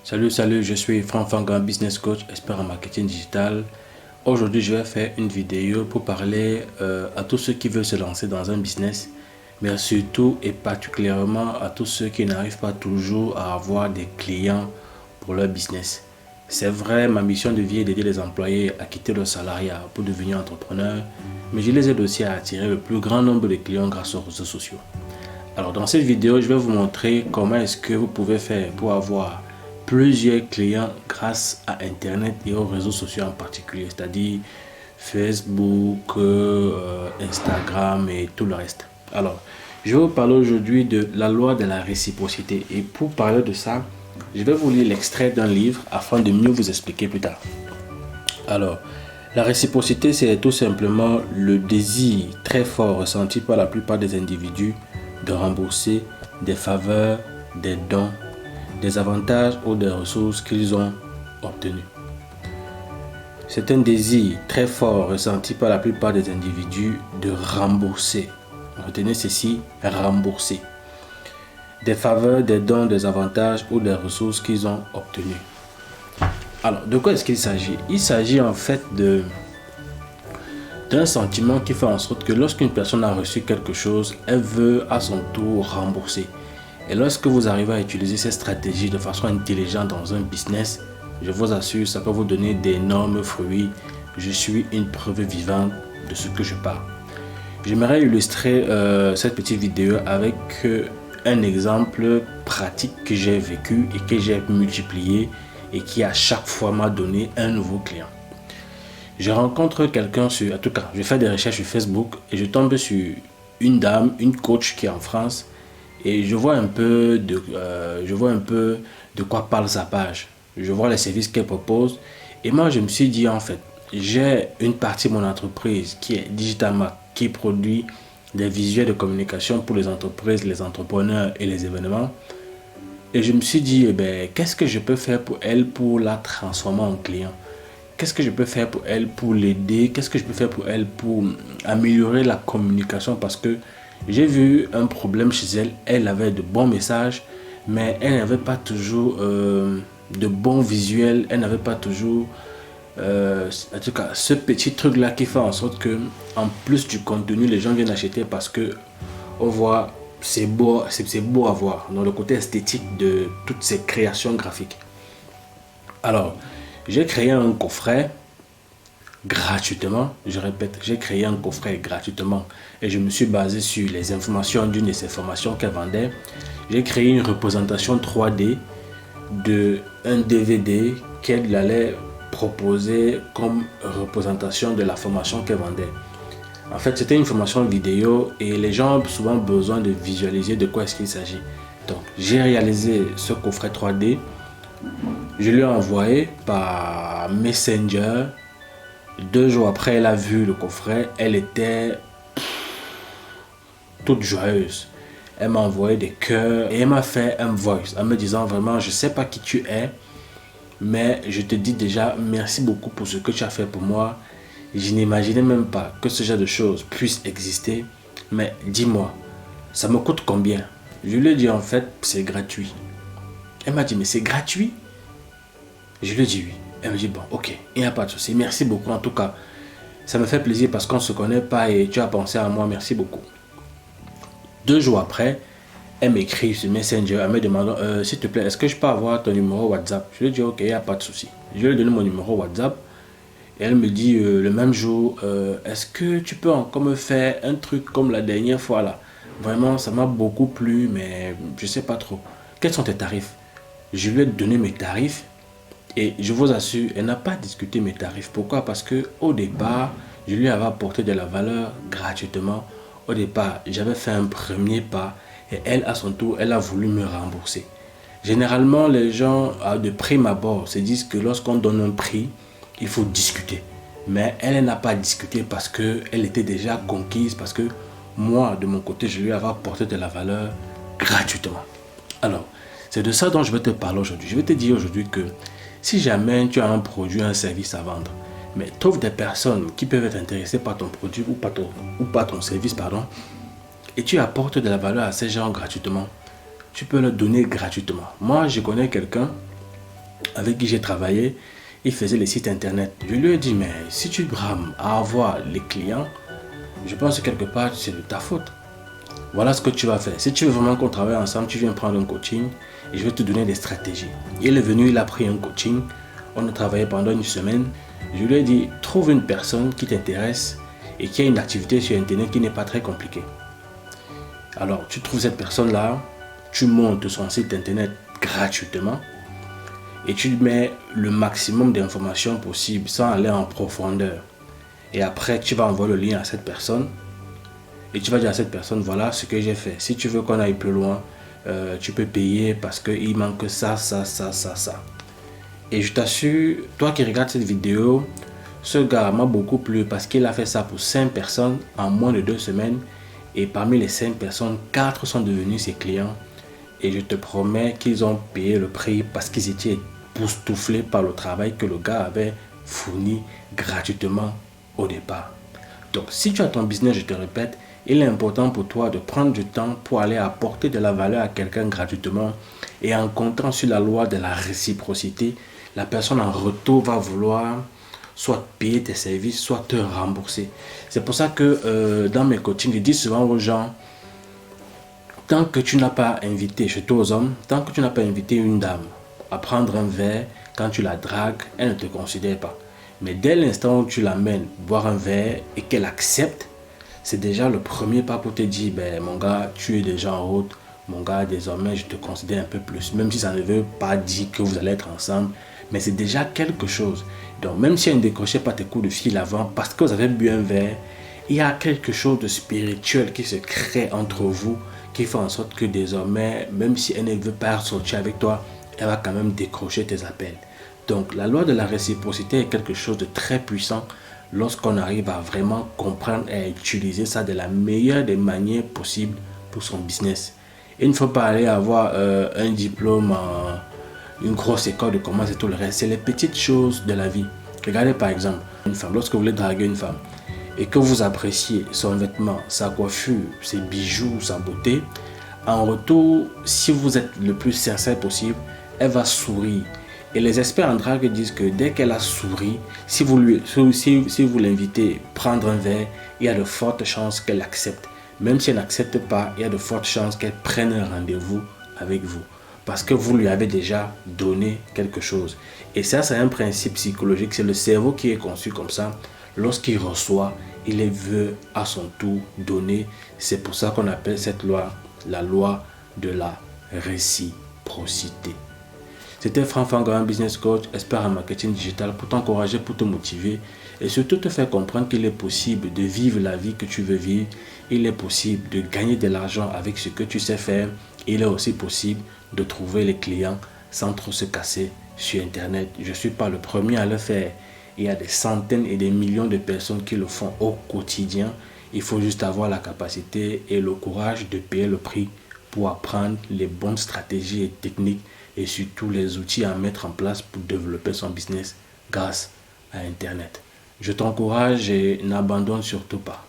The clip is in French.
Salut, je suis Franck Fangan, business coach, expert en marketing digital. Aujourd'hui, je vais faire une vidéo pour parler à tous ceux qui veulent se lancer dans un business, mais surtout et particulièrement à tous ceux qui n'arrivent pas toujours à avoir des clients pour leur business. C'est vrai, ma mission de vie est d'aider les employés à quitter le salariat pour devenir entrepreneurs, mais je les aide aussi à attirer le plus grand nombre de clients grâce aux réseaux sociaux. Alors dans cette vidéo, je vais vous montrer comment est-ce que vous pouvez faire pour avoir plusieurs clients grâce à Internet et aux réseaux sociaux en particulier, c'est-à-dire Facebook, Instagram et tout le reste. Alors, je vais vous parler aujourd'hui de la loi de la réciprocité. Et pour parler de ça, je vais vous lire l'extrait d'un livre afin de mieux vous expliquer plus tard. Alors, la réciprocité, c'est tout simplement le désir très fort ressenti par la plupart des individus de rembourser des faveurs, des dons, des avantages ou des ressources qu'ils ont obtenus. C'est un désir très fort ressenti par la plupart des individus de rembourser. Retenez ceci, rembourser. Des faveurs, des dons, des avantages ou des ressources qu'ils ont obtenus. Alors, de quoi est-ce qu'il s'agit? Il s'agit en fait d'un sentiment qui fait en sorte que lorsqu'une personne a reçu quelque chose, elle veut à son tour rembourser. Et lorsque vous arrivez à utiliser ces stratégies de façon intelligente dans un business, je vous assure, ça peut vous donner d'énormes fruits. Je suis une preuve vivante de ce que je parle. J'aimerais illustrer cette petite vidéo avec un exemple pratique que j'ai vécu et que j'ai multiplié et qui à chaque fois m'a donné un nouveau client. Je rencontre quelqu'un en tout cas, je fais des recherches sur Facebook et je tombe sur une dame, une coach qui est en France. Et je vois un peu de quoi parle sa page. Je vois les services qu'elle propose. Et moi, je me suis dit, en fait, j'ai une partie de mon entreprise qui est Digitalmark, qui produit des visuels de communication pour les entreprises, les entrepreneurs et les événements. Et je me suis dit, qu'est-ce que je peux faire pour elle pour la transformer en client? Qu'est-ce que je peux faire pour elle pour l'aider? Qu'est-ce que je peux faire pour elle pour améliorer la communication? Parce que j'ai vu un problème chez elle. Elle avait de bons messages, mais elle n'avait pas toujours de bons visuels. Elle n'avait pas toujours, en tout cas, ce petit truc-là qui fait en sorte que, en plus du contenu, les gens viennent acheter parce que on voit, c'est beau à voir. Dans le côté esthétique de toutes ces créations graphiques. Alors, j'ai créé un coffret gratuitement, je répète, j'ai créé un coffret gratuitement et je me suis basé sur les informations d'une de ces formations qu'elle vendait. J'ai créé une représentation 3D de un DVD qu'elle allait proposer comme représentation de la formation qu'elle vendait. En fait, c'était une formation vidéo et les gens ont souvent besoin de visualiser de quoi est-ce qu'il s'agit. Donc, j'ai réalisé ce coffret 3D. Je lui ai envoyé par Messenger. 2 jours après, elle a vu le coffret. Elle était toute joyeuse. Elle m'a envoyé des cœurs et elle m'a fait un voice en me disant vraiment, je ne sais pas qui tu es, mais je te dis déjà merci beaucoup pour ce que tu as fait pour moi. Je n'imaginais même pas que ce genre de choses puisse exister, mais dis-moi, ça me coûte combien? Je lui ai dit en fait, c'est gratuit. Elle m'a dit, mais c'est gratuit? Je lui ai dit oui. Elle me dit, bon, ok, il n'y a pas de souci. Merci beaucoup. En tout cas, ça me fait plaisir parce qu'on ne se connaît pas et tu as pensé à moi. Merci beaucoup. 2 jours après, elle m'écrit sur Messenger. Elle me demande, s'il te plaît, est-ce que je peux avoir ton numéro WhatsApp? Je lui ai dit, ok, il n'y a pas de souci. Je lui ai donné mon numéro WhatsApp. Et elle me dit, le même jour, est-ce que tu peux encore me faire un truc comme la dernière fois là? Vraiment, ça m'a beaucoup plu, mais je ne sais pas trop. Quels sont tes tarifs? Je lui ai donné mes tarifs. Et je vous assure, elle n'a pas discuté mes tarifs. Pourquoi? Parce que au départ, je lui avais apporté de la valeur gratuitement. Au départ, j'avais fait un premier pas et elle, à son tour, elle a voulu me rembourser. Généralement, les gens, de prime abord, se disent que lorsqu'on donne un prix, il faut discuter. Mais elle n'a pas discuté parce qu'elle était déjà conquise, parce que moi, de mon côté, je lui avais apporté de la valeur gratuitement. Alors, c'est de ça dont je vais te parler aujourd'hui. Je vais te dire aujourd'hui que si jamais tu as un produit, un service à vendre, mais trouve des personnes qui peuvent être intéressées par ton produit ou par ton service, pardon, et tu apportes de la valeur à ces gens gratuitement, tu peux leur donner gratuitement. Moi, je connais quelqu'un avec qui j'ai travaillé, il faisait les sites internet. Je lui ai dit, mais si tu brames à avoir les clients, je pense que quelque part c'est de ta faute. Voilà ce que tu vas faire. Si tu veux vraiment qu'on travaille ensemble, tu viens prendre un coaching et je vais te donner des stratégies. Il est venu, il a pris un coaching. On a travaillé pendant une semaine. Je lui ai dit, trouve une personne qui t'intéresse et qui a une activité sur internet qui n'est pas très compliquée. Alors, tu trouves cette personne-là, tu montes son site internet gratuitement et tu mets le maximum d'informations possibles sans aller en profondeur. Et après, tu vas envoyer le lien à cette personne et tu vas dire à cette personne, voilà ce que j'ai fait. Si tu veux qu'on aille plus loin, tu peux payer parce qu'il manque ça. Et je t'assure, toi qui regardes cette vidéo, ce gars m'a beaucoup plu parce qu'il a fait ça pour 5 personnes en moins de 2 semaines. Et parmi les 5 personnes, 4 sont devenus ses clients. Et je te promets qu'ils ont payé le prix parce qu'ils étaient époustouflés par le travail que le gars avait fourni gratuitement au départ. Donc, si tu as ton business, je te répète, il est important pour toi de prendre du temps pour aller apporter de la valeur à quelqu'un gratuitement. Et en comptant sur la loi de la réciprocité, la personne en retour va vouloir soit payer tes services, soit te rembourser. C'est pour ça que dans mes coachings, je dis souvent aux gens, tant que tu n'as pas invité, surtout aux hommes, tant que tu n'as pas invité une dame à prendre un verre, quand tu la dragues, elle ne te considère pas. Mais dès l'instant où tu l'amènes boire un verre et qu'elle accepte, c'est déjà le premier pas pour te dire, ben, mon gars, tu es déjà en route. Mon gars, désormais, je te considère un peu plus. Même si ça ne veut pas dire que vous allez être ensemble, mais c'est déjà quelque chose. Donc, même si elle ne décrochait pas tes coups de fil avant, parce que vous avez bu un verre, il y a quelque chose de spirituel qui se crée entre vous, qui fait en sorte que désormais, même si elle ne veut pas sortir avec toi, elle va quand même décrocher tes appels. Donc, la loi de la réciprocité est quelque chose de très puissant lorsqu'on arrive à vraiment comprendre et à utiliser ça de la meilleure des manières possibles pour son business. Il ne faut pas aller avoir un diplôme en une grosse école de commerce et tout le reste. C'est les petites choses de la vie. Regardez par exemple, une femme, lorsque vous voulez draguer une femme et que vous appréciez son vêtement, sa coiffure, ses bijoux, sa beauté, en retour, si vous êtes le plus sincère possible, elle va sourire. Et les experts en drague disent que dès qu'elle a souri, si vous l'invitez à prendre un verre, il y a de fortes chances qu'elle accepte. Même si elle n'accepte pas, il y a de fortes chances qu'elle prenne un rendez-vous avec vous. Parce que vous lui avez déjà donné quelque chose. Et ça, c'est un principe psychologique. C'est le cerveau qui est conçu comme ça. Lorsqu'il reçoit, il veut à son tour donner. C'est pour ça qu'on appelle cette loi la loi de la réciprocité. C'était Franck Fangaran, business coach, expert en marketing digital, pour t'encourager, pour te motiver et surtout te faire comprendre qu'il est possible de vivre la vie que tu veux vivre. Il est possible de gagner de l'argent avec ce que tu sais faire. Il est aussi possible de trouver les clients sans trop se casser sur Internet. Je ne suis pas le premier à le faire. Il y a des centaines et des millions de personnes qui le font au quotidien. Il faut juste avoir la capacité et le courage de payer le prix pour apprendre les bonnes stratégies et techniques et surtout les outils à mettre en place pour développer son business grâce à Internet. Je t'encourage et n'abandonne surtout pas.